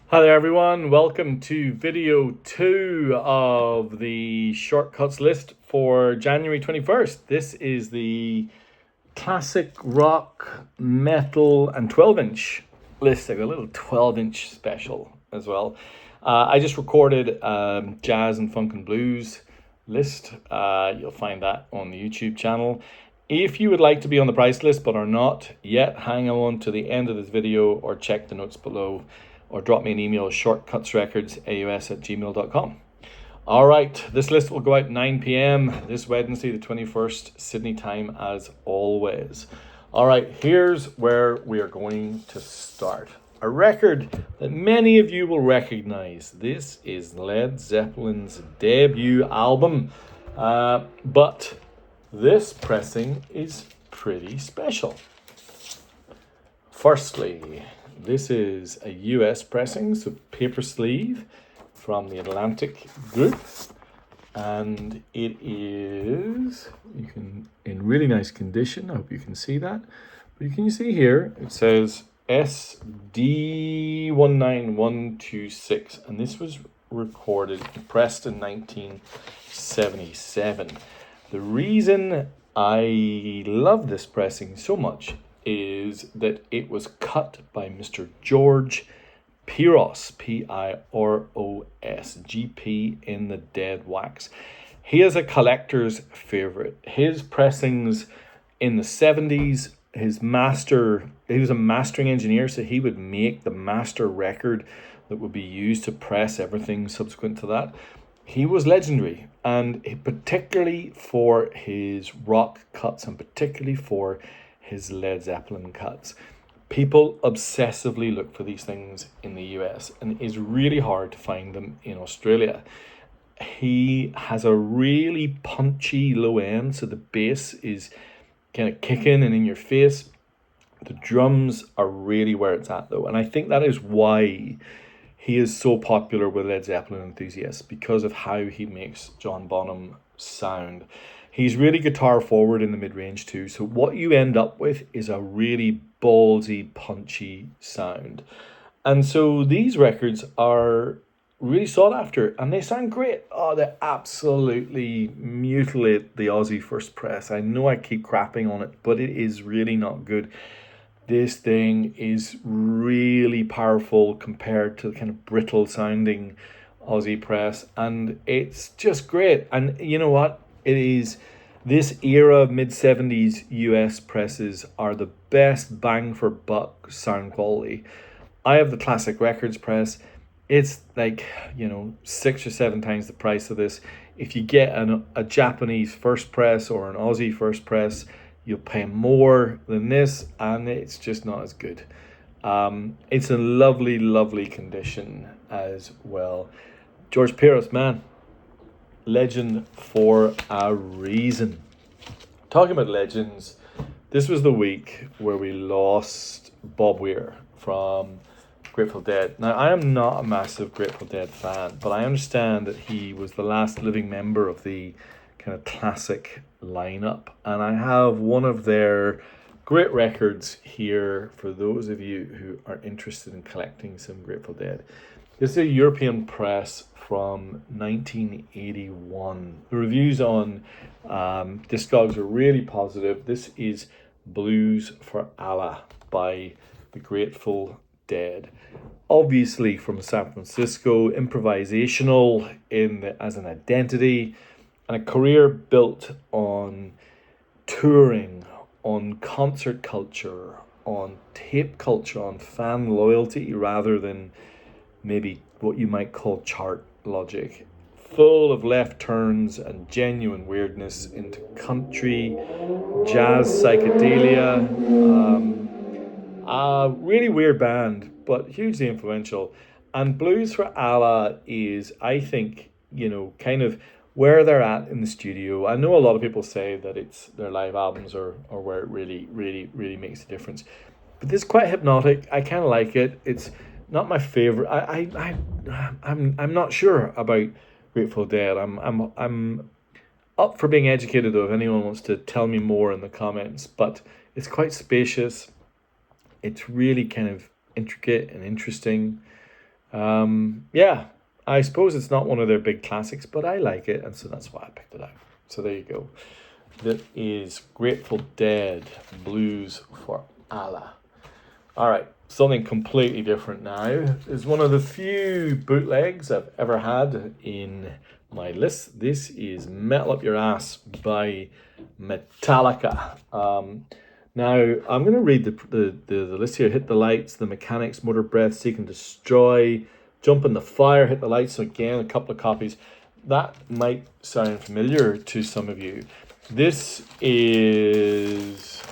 Hi there everyone, welcome to video 2 of the shortcuts list for January 21st. This is the classic rock, metal and 12-inch list. I got a little 12-inch special as well. I just recorded jazz and funk and blues list. You'll find that on the YouTube channel. If you would like to be on the price list but are not yet, hang on to the end of this video or check the notes below, or drop me an email, shortcutsrecordsaus@gmail.com. All right, this list will go out 9 p.m. this Wednesday, the 21st, Sydney time, as always. All right, here's where we are going to start. A record that many of you will recognize. This is Led Zeppelin's debut album, but this pressing is pretty special. Firstly, this is a US pressing, so paper sleeve from the Atlantic Group, and it is in really nice condition. I hope you can see that. But you can see here it says SD19126, and this was recorded and pressed in 1977. The reason I love this pressing so much is that it was cut by Mr. George Piros, Piros, GP in the dead wax. He is a collector's favorite. His pressings in the 70s, he was a mastering engineer, so he would make the master record that would be used to press everything subsequent to that. He was legendary, and particularly for his rock cuts and particularly for his Led Zeppelin cuts. People obsessively look for these things in the US, and it is really hard to find them in Australia. He has a really punchy low end, so the bass is kind of kicking and in your face. The drums are really where it's at though, and I think that is why he is so popular with Led Zeppelin enthusiasts, because of how he makes John Bonham sound. He's really guitar forward in the mid-range too, so what you end up with is a really ballsy, punchy sound. And so these records are really sought after, and they sound great. Oh, they absolutely mutilate the Ozzy first press. I know I keep crapping on it, but it is really not good. This thing is really powerful compared to the kind of brittle sounding Ozzy press, and it's just great. And you know what? This era of mid-70s US presses are the best bang for buck sound quality. I have the Classic Records press. It's like, 6 or 7 times the price of this. If you get a Japanese first press or an Aussie first press, you'll pay more than this, and it's just not as good. It's in lovely, lovely condition as well. George Piros, man, legend for a reason. Talking about legends, this was the week where we lost Bob Weir from Grateful Dead. Now, I am not a massive Grateful Dead fan, but I understand that he was the last living member of the kind of classic lineup, and I have one of their great records here for those of you who are interested in collecting some Grateful Dead. This is a European press from 1981. The reviews on Discogs are really positive. This is Blues for Allah by the Grateful Dead. Obviously from San Francisco, improvisational as an identity, and a career built on touring, on concert culture, on tape culture, on fan loyalty, rather than maybe what you might call chart logic. Full of left turns and genuine weirdness into country, jazz, psychedelia. A really weird band, but hugely influential. And Blues for Allah is, I think, kind of where they're at in the studio. I know a lot of people say that it's their live albums are where it really, really, really makes a difference. But this is quite hypnotic. I kind of like it. It's not my favorite. I'm not sure about Grateful Dead. I'm up for being educated though, if anyone wants to tell me more in the comments. But it's quite spacious. It's really kind of intricate and interesting. Yeah, I suppose it's not one of their big classics, but I like it, and so that's why I picked it out. So there you go. That is Grateful Dead, Blues for Allah. All right, something completely different now. Is one of the few bootlegs I've ever had in my list. This is Metal Up Your Ass by Metallica. Now, I'm going to read the list here. Hit the Lights, The Mechanics, Motor Breath, Seek and Destroy, Jump in the Fire, Hit the Lights. So again, a couple of copies. That might sound familiar to some of you. This is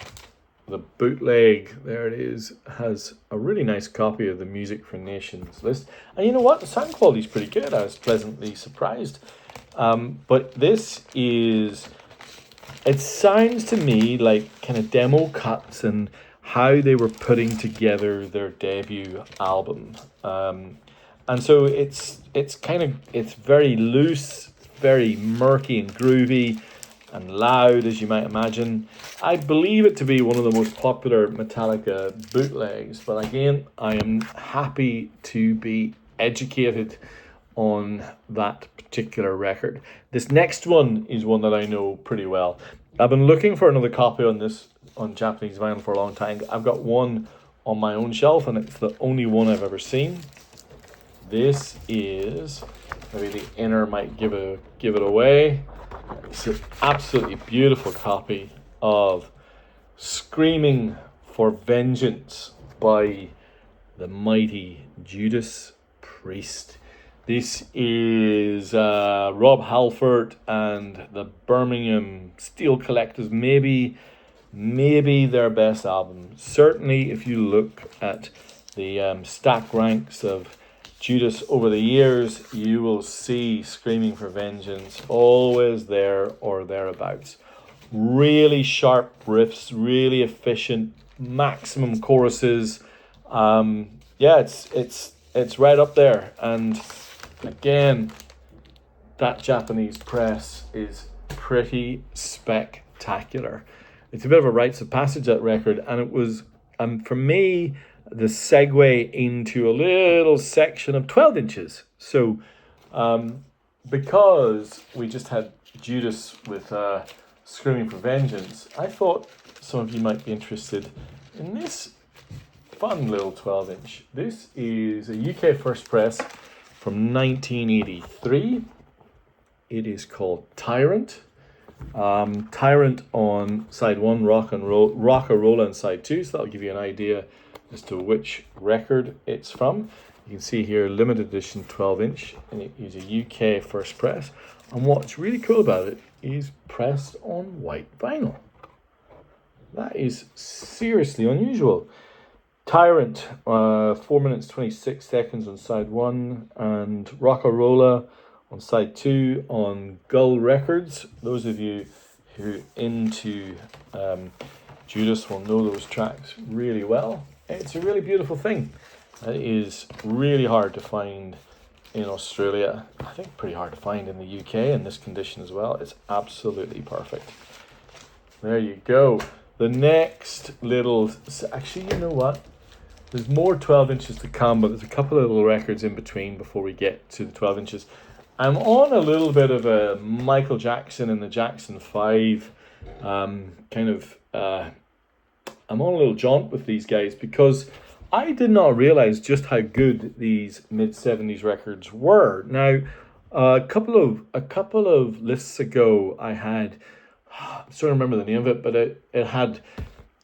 the bootleg. There it is. Has a really nice copy of the Music for Nations list. And you know what? The sound quality is pretty good. I was pleasantly surprised. But this is... It sounds to me like kind of demo cuts and how they were putting together their debut album. And so it's very loose, very murky and groovy and loud, as you might imagine. I believe it to be one of the most popular Metallica bootlegs, but again, I am happy to be educated on that particular record. This next one is one that I know pretty well. I've been looking for another copy on Japanese vinyl for a long time. I've got one on my own shelf, and it's the only one I've ever seen. This is, maybe the inner might give it away. It's an absolutely beautiful copy of Screaming for Vengeance by the mighty Judas Priest. This is Rob Halford and the Birmingham Steel Collectors, maybe their best album. Certainly, if you look at the stack ranks of Judas over the years, you will see Screaming for Vengeance always there or thereabouts. Really sharp riffs, really efficient, maximum choruses. It's right up there. And again, that Japanese press is pretty spectacular. It's a bit of a rites of passage, that record, and it was, for me, the segue into a little section of 12 inches. So, because we just had Judas with Screaming for Vengeance, I thought some of you might be interested in this fun little 12 inch. This is a UK first press from 1983. It is called Tyrant. Tyrant on side 1, Rock-a-Rolla on side 2, so that'll give you an idea as to which record it's from. You can see here limited edition 12 inch, and it is a UK first press. And what's really cool about it is pressed on white vinyl. That is seriously unusual. Tyrant, 4 minutes 26 seconds on side 1, and Rock-a-Rolla on side 2 on Gull Records. Those of you who are into Judas will know those tracks really well. It's a really beautiful thing. It is really hard to find in Australia. I think pretty hard to find in the UK in this condition as well. It's absolutely perfect. There you go. The next little... Actually, you know what? There's more 12 inches to come, but there's a couple of little records in between before we get to the 12 inches. I'm on a little bit of a Michael Jackson and the Jackson 5 I'm on a little jaunt with these guys because I did not realize just how good these mid-70s records were. Now, a couple of lists ago, I had, I'm trying to remember the name of it, but it had,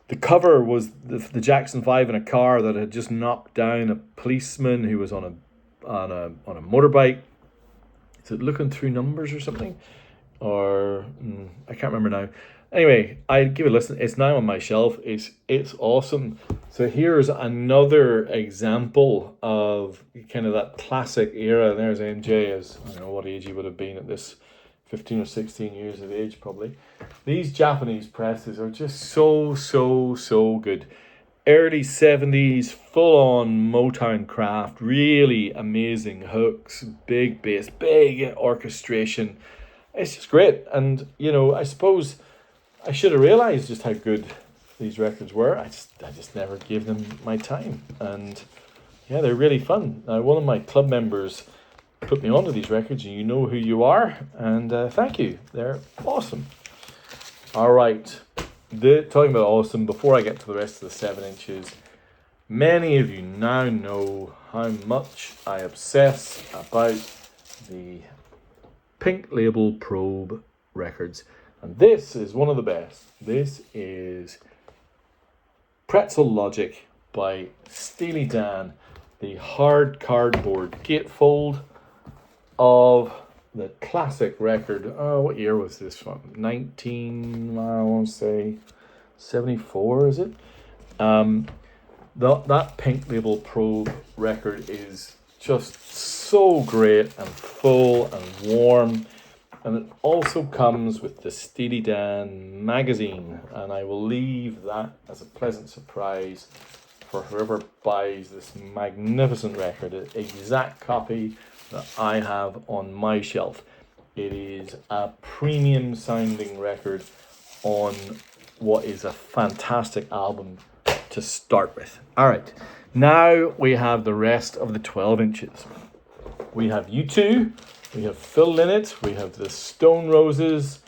the cover was the Jackson 5 in a car that had just knocked down a policeman who was on a motorbike. Is it Looking Through Numbers or something? Or I can't remember now. Anyway, I'd give it a listen. It's now on my shelf. It's awesome. So here's another example of kind of that classic era. There's MJ, as I don't know what age he would have been at this, 15 or 16 years of age probably. These Japanese presses are just so good. Early 70s, full-on Motown craft, really amazing hooks, big bass, big orchestration. It's just great. And, you know, I suppose I should have realized just how good these records were. I just never gave them my time. And yeah, they're really fun. One of my club members put me onto these records, and you know who you are, and thank you. They're awesome. All right, talking about awesome, before I get to the rest of the 7 inches, many of you now know how much I obsess about the Pink Label Probe records, and this is one of the best. This is Pretzel Logic by Steely Dan, the hard cardboard gatefold of the classic record. Oh, what year was this from? I want to say 74, is it? That Pink Label Probe record is just so great and full and warm, and it also comes with the Steely Dan magazine, and I will leave that as a pleasant surprise for whoever buys this magnificent record. An exact copy that I have on my shelf. It is a premium sounding record on what is a fantastic album to start with. All right, now we have the rest of the 12 inches. We have U2, we have Phil Lynott, we have the Stone Roses,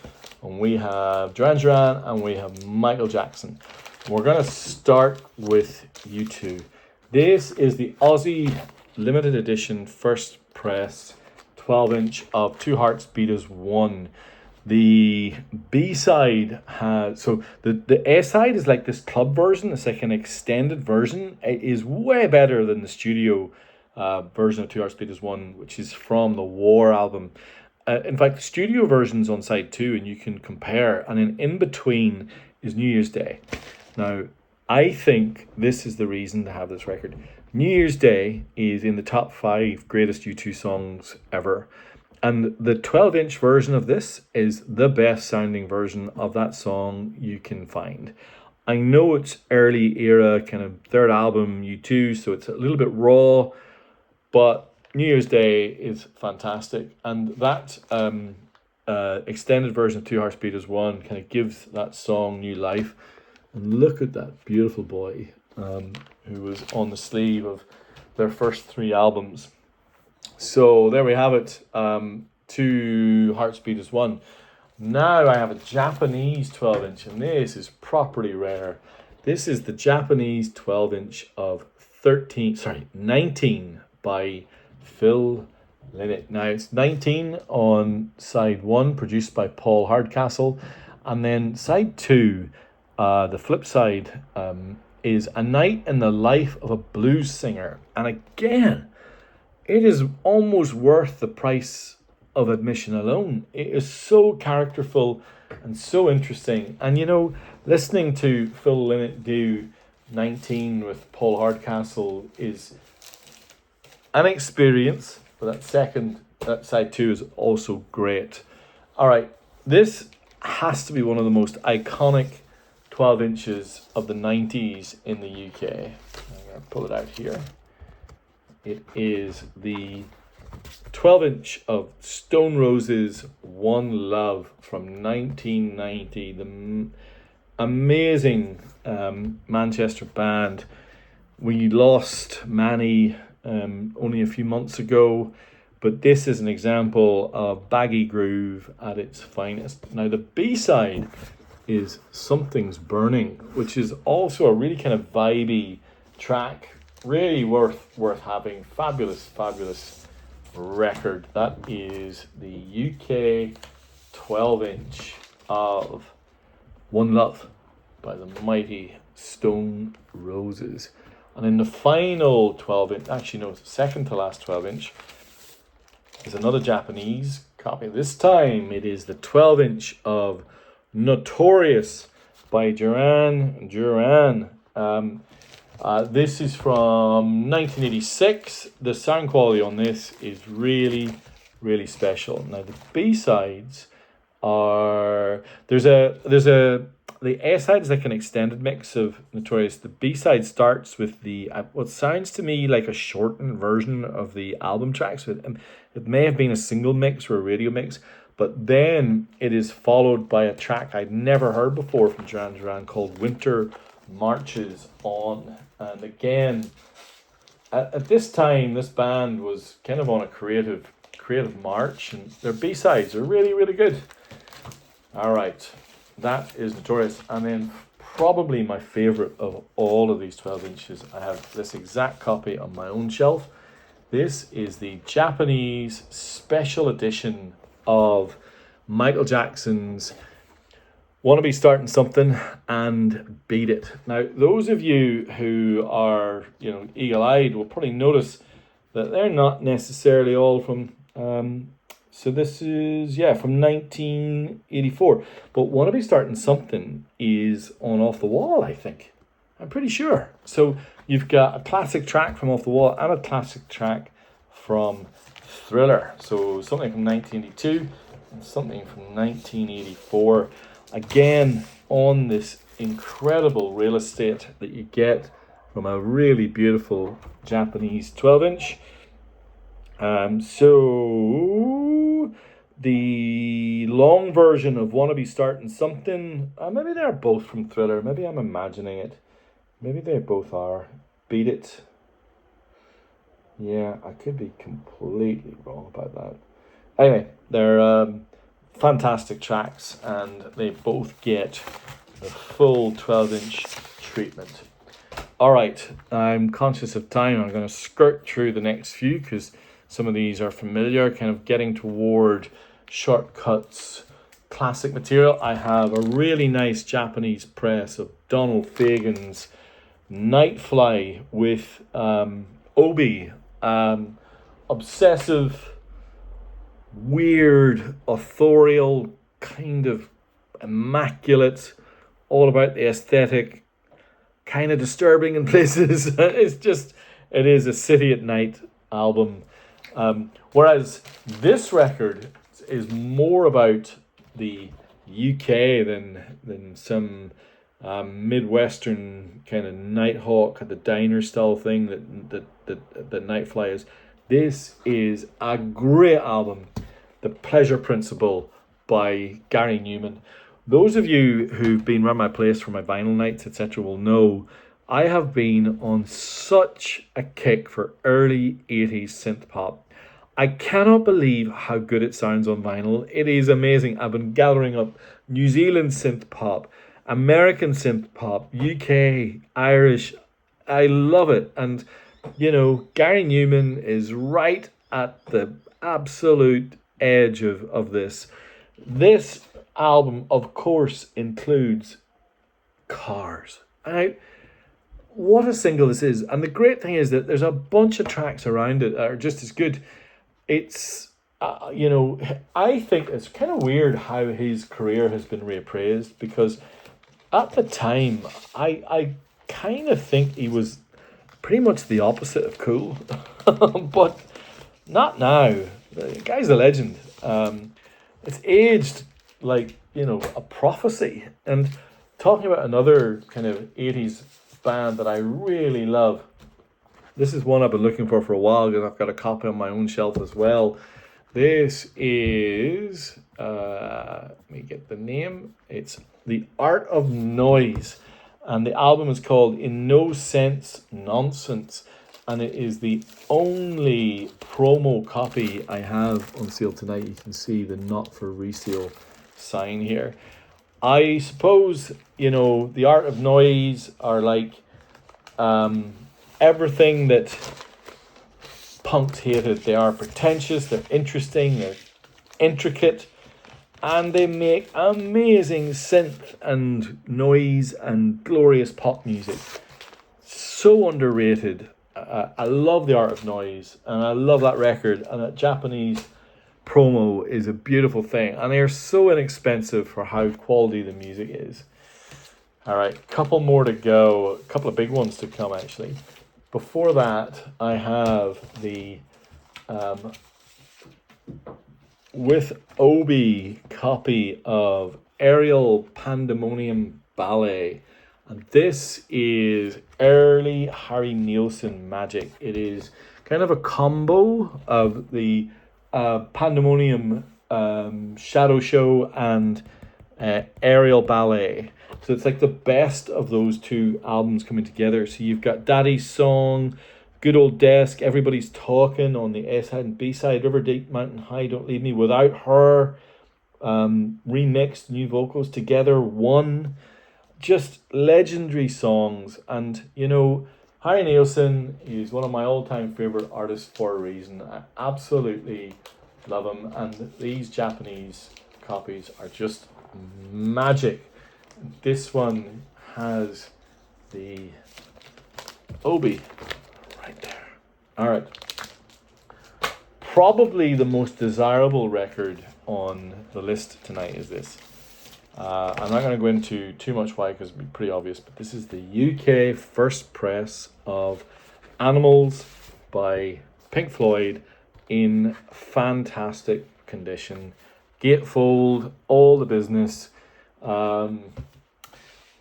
and we have Duran Duran, and we have Michael Jackson. We're going to start with U2. This is the Ozzy limited edition first press 12-inch of Two Hearts Beat as One. The B-side has, so the A-side is like this club version. It's like an extended version. It is way better than the studio version of Two Hearts Beat as One, which is from the War album. In fact, the studio version's on side 2, and you can compare. And then in between is New Year's Day. Now, I think this is the reason to have this record. New Year's Day is in the top 5 greatest U2 songs ever. And the 12-inch version of this is the best sounding version of that song you can find. I know it's early era, kind of third album U2, so it's a little bit raw, but New Year's Day is fantastic. And that extended version of Two Hearts Beat as One kind of gives that song new life. And look at that beautiful boy who was on the sleeve of their first 3 albums. So there we have it. Two Hearts Beat as One. Now I have a Japanese 12-inch, and this is properly rare. This is the Japanese 12-inch of 19 by Phil Lynott. Now it's 19 on side 1, produced by Paul Hardcastle, and then side 2, the flip side, is A Night in the Life of a Blues Singer. And again, it is almost worth the price of admission alone. It is so characterful and so interesting. And you know, listening to Phil Lynott do 19 with Paul Hardcastle is an experience, but that side 2 is also great. All right, this has to be one of the most iconic 12 inches of the 90s in the UK. I'm going to pull it out here. It is the 12-inch of Stone Roses One Love from 1990. The amazing Manchester band. We lost Manny only a few months ago, but this is an example of baggy groove at its finest. Now the B-side is Something's Burning, which is also a really kind of vibey track. Really worth having. Fabulous record. That is the UK 12-inch of One Love by the mighty Stone Roses. And in the final 12-inch, actually no, it's the second to last 12-inch, is another Japanese copy. This time it is the 12-inch of Notorious by Duran Duran. This is from 1986. The sound quality on this is really special. Now the B-sides are the A side is like an extended mix of Notorious. The B side starts with the what sounds to me like a shortened version of the album tracks. It may have been a single mix or a radio mix, but then it is followed by a track I'd never heard before from Duran Duran called Winter Marches On. And again, at this time, this band was kind of on a creative march, and their B-sides are really, really good. All right, that is Notorious. And then probably my favorite of all of these 12 inches, I have this exact copy on my own shelf. This is the Japanese special edition of Michael Jackson's Wanna Be Starting Something and Beat It. Now, those of you who are, eagle-eyed will probably notice that they're not necessarily all from, so this is, from 1984. But Wanna Be Starting Something is on Off the Wall, I think. I'm pretty sure. So you've got a classic track from Off the Wall and a classic track from Thriller. So something from 1982 and something from 1984. Again, on this incredible real estate that you get from a really beautiful Japanese 12-inch. So the long version of Wanna Be Starting Something, maybe they're both from Thriller. Maybe I'm imagining it. Maybe they both are. Beat It. Yeah, I could be completely wrong about that. Anyway, they're fantastic tracks, and they both get the full 12-inch treatment. All right, I'm conscious of time. I'm going to skirt through the next few because some of these are familiar, kind of getting toward shortcuts, classic material. I have a really nice Japanese press of Donald Fagen's Nightfly with Obi, obsessive, weird, authorial, kind of immaculate, all about the aesthetic, kind of disturbing in places. It is a City at Night album. Whereas this record is more about the UK than some Midwestern kind of Nighthawk at the diner style thing that Nightfly is. This is a great album, The Pleasure Principle by Gary Newman. Those of you who've been around my place for my vinyl nights, etc., will know I have been on such a kick for early 80s synth pop. I cannot believe how good it sounds on vinyl. It is amazing. I've been gathering up New Zealand synth pop, American synth pop, UK, Irish. I love it. And Gary Newman is right at the absolute edge of this. This album, of course, includes Cars. And what a single this is. And the great thing is that there's a bunch of tracks around it that are just as good. It's, I think it's kind of weird how his career has been reappraised, because at the time, I kind of think he was pretty much the opposite of cool, but not now. The guy's a legend. It's aged like, a prophecy. And talking about another kind of 80s band that I really love, this is one I've been looking for a while because I've got a copy on my own shelf as well. This is, let me get the name. It's The Art of Noise. And the album is called In No Sense Nonsense. And it is the only promo copy I have on sale tonight. You can see the not for resale sign here. I suppose, The Art of Noise are like everything that punks hated. They are pretentious, they're interesting, they're intricate, and they make amazing synth and noise and glorious pop music. So underrated. I love The Art of Noise, and I love that record, and that Japanese promo is a beautiful thing, and they're so inexpensive for how quality the music is. All right, couple more to go, a couple of big ones to come actually. Before that, I have the with Obi copy of Aerial Pandemonium Ballet. And this is early Harry Nilsson magic. It is kind of a combo of the Pandemonium Shadow Show and Aerial Ballet. So it's like the best of those two albums coming together. So you've got Daddy's Song, good old desk. Everybody's talking on the A side and B side. River Deep, Mountain High, Don't Leave Me, Without Her. Remixed new vocals together. One. Just legendary songs. And, you know, Harry Nilsson is one of my all-time favorite artists for a reason. I absolutely love him. And these Japanese copies are just magic. This one has the Obi right there. All right. Probably the most desirable record on the list tonight is this. I'm not going to go into too much why because it'll be pretty obvious, but this is the UK first press of Animals by Pink Floyd in fantastic condition. Gatefold, all the business. I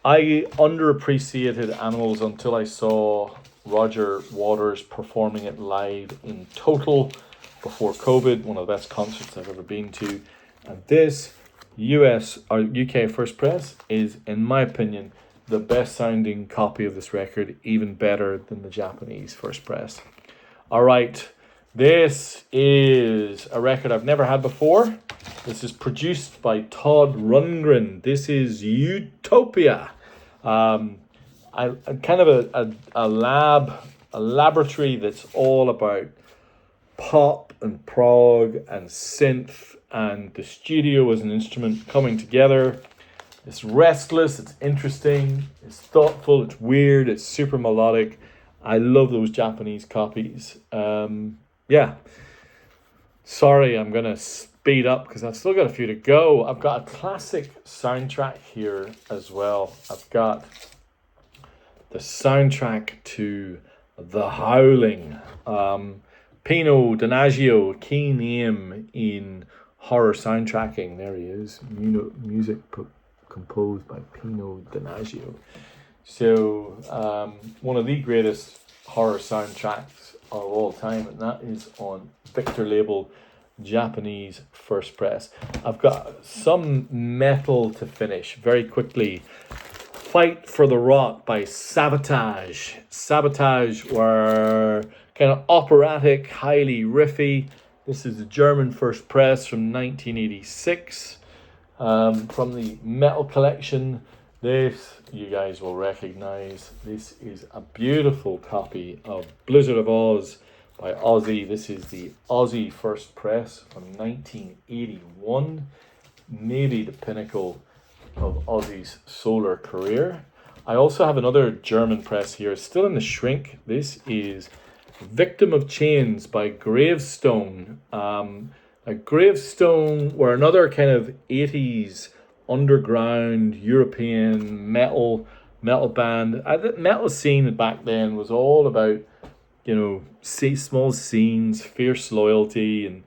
underappreciated Animals until I saw Roger Waters performing it live in Total before COVID, one of the best concerts I've ever been to. And this US or UK first press is, in my opinion, the best sounding copy of this record, even better than the Japanese first press. All right, this is a record I've never had before. This is produced by Todd Rundgren. This is Utopia. I'm kind of a laboratory that's all about pop and prog and synth and the studio as an instrument coming together. It's restless, it's interesting, it's thoughtful, it's weird, it's super melodic. I love those Japanese copies. Yeah. Sorry, I'm going to speed up because I've still got a few to go. I've got a classic soundtrack here as well. I've got the soundtrack to The Howling. Pino Donaggio, key name in horror soundtracking. There he is. Music composed by Pino Donaggio. So, one of the greatest horror soundtracks of all time, and that is on Victor label, Japanese first press. I've got some metal to finish very quickly. Fight for the Rock by Sabotage. Sabotage were kind of operatic, highly riffy. This is the German first press from 1986. From the Metal Collection. This you guys will recognize. This is a beautiful copy of Blizzard of Oz by Ozzy. This is the Ozzy first press from 1981. Maybe the pinnacle of Ozzy's solar career. I also have another German press here, still in the shrink. This is Victim of Chains by Gravestone. A Gravestone were another kind of 80s underground European metal band. The metal scene back then was all about, you know, small scenes, fierce loyalty,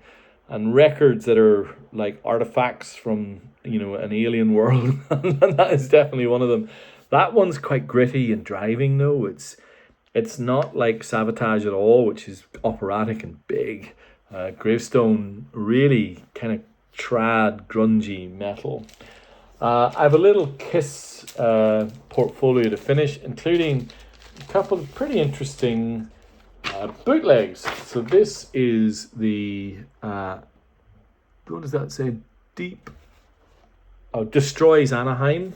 and records that are like artifacts from, you know, an alien world. And that is definitely one of them. That one's quite gritty and driving though. It's not like Sabotage at all, which is operatic and big. Gravestone, really kind of trad, grungy metal. I have a little Kiss portfolio to finish, including a couple of pretty interesting bootlegs. So this is the, what does that say? Destroys Anaheim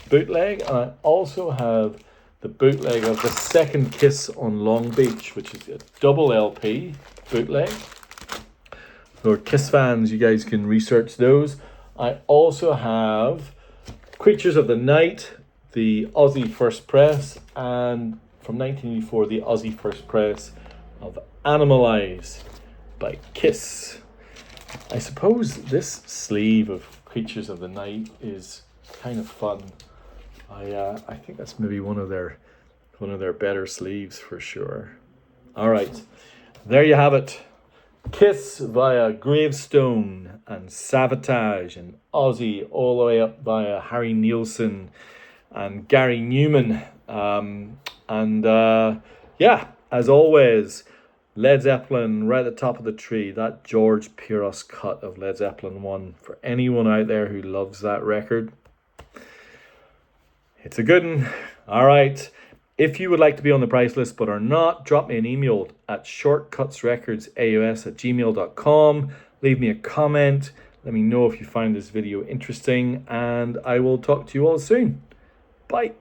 bootleg. And I also have the bootleg of the second Kiss on Long Beach, which is a double LP bootleg. For Kiss fans, you guys can research those. I also have Creatures of the Night, the Ozzy first press, and from 1984, the Ozzy first press of Animalize by Kiss. I suppose this sleeve of Creatures of the Night is kind of fun. I think that's maybe one of their better sleeves for sure. All right, there you have it. Kiss via Gravestone and Sabotage and Ozzy all the way up via Harry Nilsson and Gary Newman. Yeah, as always, Led Zeppelin right at the top of the tree. That George Piros cut of Led Zeppelin 1. For anyone out there who loves that record, it's a good one. All right. If you would like to be on the price list but are not, drop me an email at shortcutsrecordsaus@gmail.com. Leave me a comment. Let me know if you find this video interesting, and I will talk to you all soon. Bye.